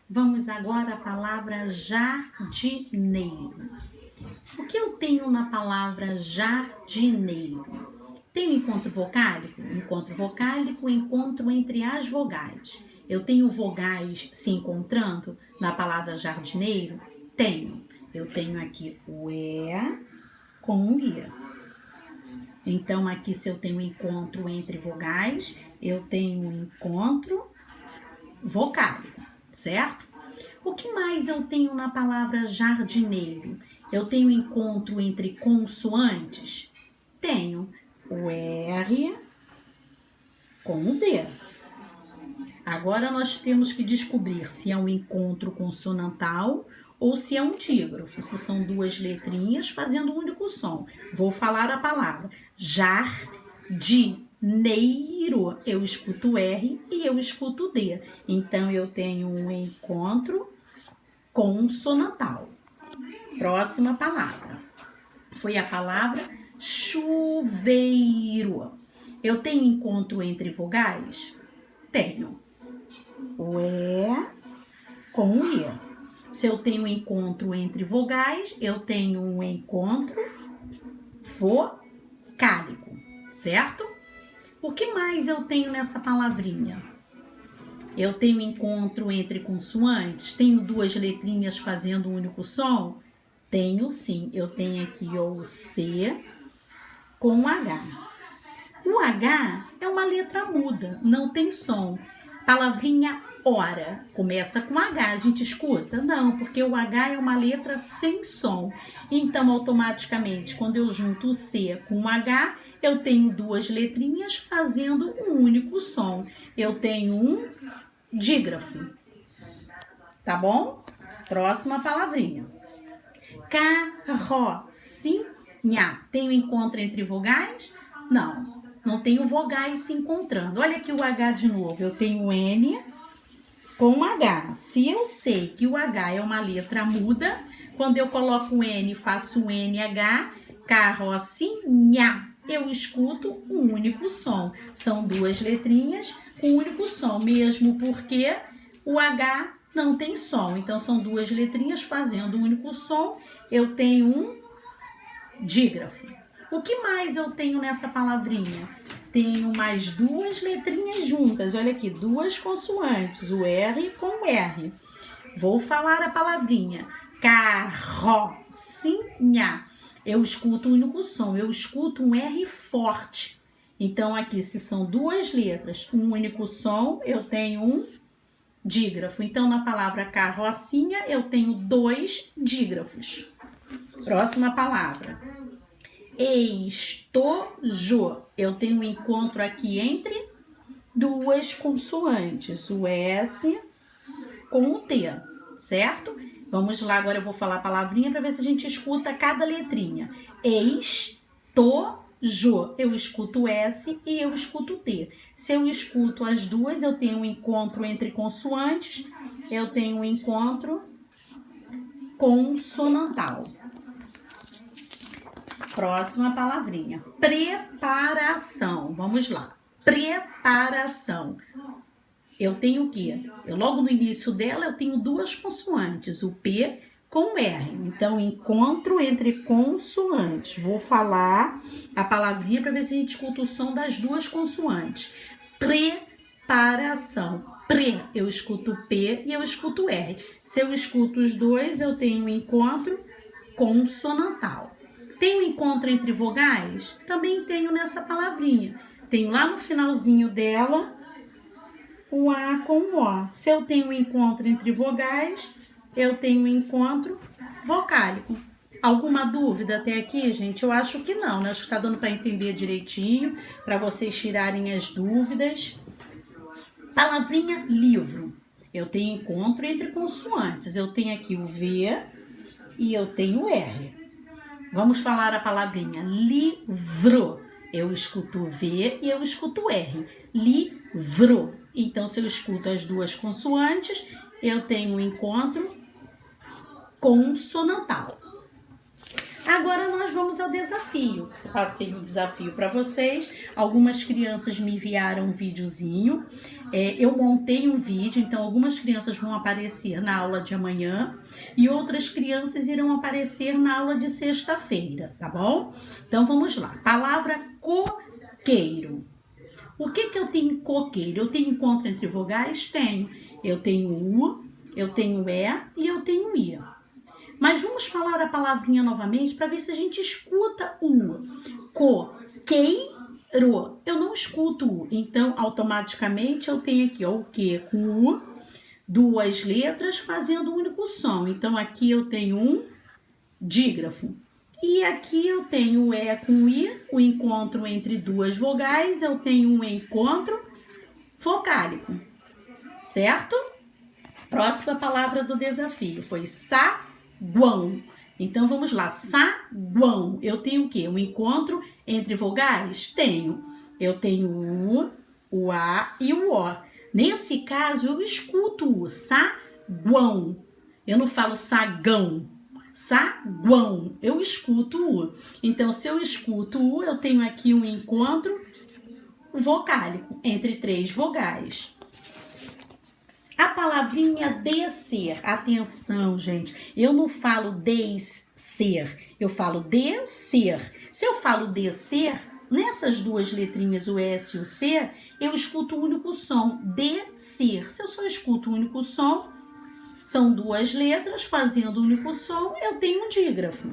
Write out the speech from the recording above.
Vamos agora à palavra jardineiro. O que eu tenho na palavra jardineiro? Tenho encontro vocálico? Encontro vocálico, encontro entre as vogais. Eu tenho vogais se encontrando na palavra jardineiro? Tenho. Eu tenho aqui o E com o I. Então, aqui, se eu tenho encontro entre vogais, eu tenho encontro vocálico, certo? O que mais eu tenho na palavra jardineiro? Eu tenho encontro entre consoantes? Tenho o R com o D. Agora, nós temos que descobrir se é um encontro consonantal ou se é um dígrafo, se são duas letrinhas fazendo um único som. Vou falar a palavra jardineiro. Eu escuto R e eu escuto D. Então, eu tenho um encontro consonantal. Próxima palavra. Foi a palavra chuveiro. Eu tenho encontro entre vogais? Tenho. O E com o I. Se eu tenho encontro entre vogais, eu tenho um encontro vocálico, certo? O que mais eu tenho nessa palavrinha? Eu tenho encontro entre consoantes? Tenho duas letrinhas fazendo um único som? Tenho sim. Eu tenho aqui o C com o H. O H é uma letra muda, não tem som. Palavrinha hora, começa com H, a gente escuta? Não, porque o H é uma letra sem som. Então, automaticamente, quando eu junto o C com o H, eu tenho duas letrinhas fazendo um único som. Eu tenho um dígrafo. Tá bom? Próxima palavrinha. Carrocinha. Tenho encontro entre vogais? Não, não tenho vogais se encontrando. Olha aqui o H de novo. Eu tenho N com H. Se eu sei que o H é uma letra muda, quando eu coloco o N e faço o NH, carrocinha, eu escuto um único som. São duas letrinhas com um único som, mesmo porque o H não tem som. Então, são duas letrinhas fazendo um único som. Eu tenho um dígrafo. O que mais eu tenho nessa palavrinha? Tenho mais duas letrinhas juntas. Olha aqui, duas consoantes, o R com o R. Vou falar a palavrinha. Carrocinha. Eu escuto um único som, eu escuto um R forte. Então, aqui, se são duas letras, um único som, eu tenho um dígrafo. Então, na palavra carrocinha, eu tenho dois dígrafos. Próxima palavra. Estojo. Eu tenho um encontro aqui entre duas consoantes, o S com o T, certo? Vamos lá, agora eu vou falar a palavrinha para ver se a gente escuta cada letrinha. Estojo. Eu escuto o S e eu escuto o T. Se eu escuto as duas, eu tenho um encontro entre consoantes, eu tenho um encontro consonantal. Próxima palavrinha. Preparação. Vamos lá. Preparação. Eu tenho o quê? Logo no início dela, eu tenho duas consoantes, o P com o R. Então, encontro entre consoantes. Vou falar a palavrinha para ver se a gente escuta o som das duas consoantes. Preparação. Pre, eu escuto o P e eu escuto o R. Se eu escuto os dois, eu tenho um encontro consonantal. Tenho encontro entre vogais? Também tenho nessa palavrinha. Tenho lá no finalzinho dela o A com o O. Se eu tenho um encontro entre vogais, eu tenho um encontro vocálico. Alguma dúvida até aqui, gente? Eu acho que não, né? Acho que está dando para entender direitinho, para vocês tirarem as dúvidas. Palavrinha livro. Eu tenho encontro entre consoantes. Eu tenho aqui o V e eu tenho o R. Vamos falar a palavrinha livro. Eu escuto o V e eu escuto o R. Livro. Então, se eu escuto as duas consoantes, eu tenho um encontro consonantal. Agora nós vamos ao desafio. Passei o desafio para vocês. Algumas crianças me enviaram um videozinho. Eu montei um vídeo, então algumas crianças vão aparecer na aula de amanhã e outras crianças irão aparecer na aula de sexta-feira, tá bom? Então vamos lá. Palavra coqueiro. O que eu tenho em coqueiro? Eu tenho encontro entre vogais? Tenho. Eu tenho U, eu tenho E e eu tenho I. Mas vamos falar a palavrinha novamente para ver se a gente escuta o U. Coqueiro. Eu não escuto U. Então, automaticamente, eu tenho aqui ó, o Q com U, duas letras fazendo um único som. Então, aqui eu tenho um dígrafo. E aqui eu tenho o E com I, o encontro entre duas vogais, eu tenho um encontro vocálico. Certo? Próxima palavra do desafio foi saguão. Então, vamos lá. Saguão. Eu tenho o quê? Um encontro entre vogais? Tenho. Eu tenho o U, o A e o O. Nesse caso, eu escuto o saguão. Eu não falo sagão. Saguão. Eu escuto o U. Então, se eu escuto o U, eu tenho aqui um encontro vocálico entre três vogais. A palavrinha descer, atenção, gente, eu não falo descer, eu falo descer. Se eu falo descer, nessas duas letrinhas, o S e o C, eu escuto o único som, descer. Se eu só escuto o único som, são duas letras fazendo o único som, eu tenho um dígrafo.